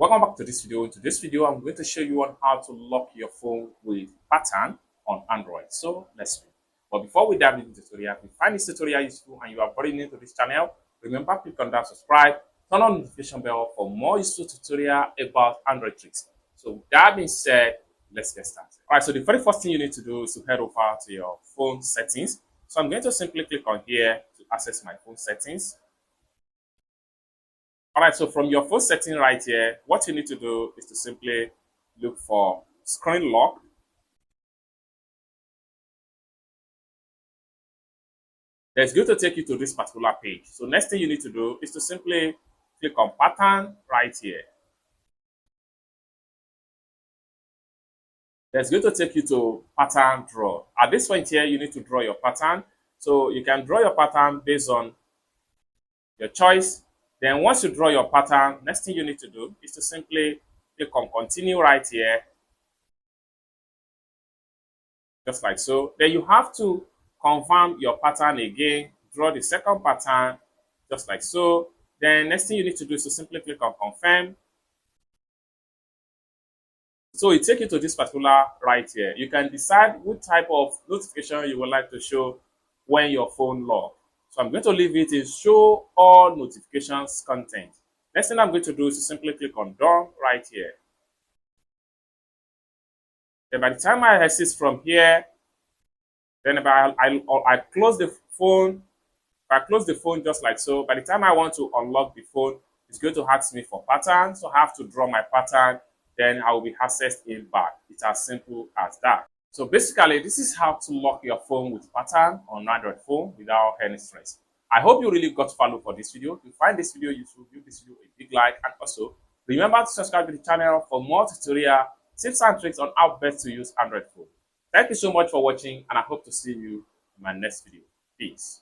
Welcome back to this video. In today's video, I'm going to show you on how to lock your phone with pattern on Android. So let's go. But before we dive into the tutorial, if you find this tutorial useful and you are very new to this channel, remember click on that subscribe, turn on the notification bell for more useful tutorial about Android tricks. So with that being said, let's get started. All right, so the very first thing you need to do is to head over to your phone settings. So I'm going to simply click on here to access my phone settings. All right, so from your phone setting right here, what you need to do is to simply look for screen lock. It's going to take you to this particular page. So next thing you need to do is to simply click on pattern right here. It's going to take you to pattern draw. At this point here, you need to draw your pattern. So you can draw your pattern based on your choice. Then once you draw your pattern, next thing you need to do is to simply click on continue right here. Just like so. Then you have to confirm your pattern again, draw the second pattern, just like so. Then next thing you need to do is to simply click on confirm. So it takes you to this particular right here. You can decide what type of notification you would like to show when your phone locks. So I'm going to leave it in show all notifications content. Next thing I'm going to do is to simply click on done right here. Then by the time I exit from here, then if I close the phone, if I close the phone just like so, by the time I want to unlock the phone, it's going to ask me for pattern. So I have to draw my pattern, then I will be accessed in back. It's as simple as that. So basically, this is how to lock your phone with pattern on Android phone without any stress. I hope you really got value for this video. If you find this video useful, give this video a big like, and also remember to subscribe to the channel for more tutorial tips and tricks on how best to use Android phone. Thank you so much for watching, and I hope to see you in my next video. Peace.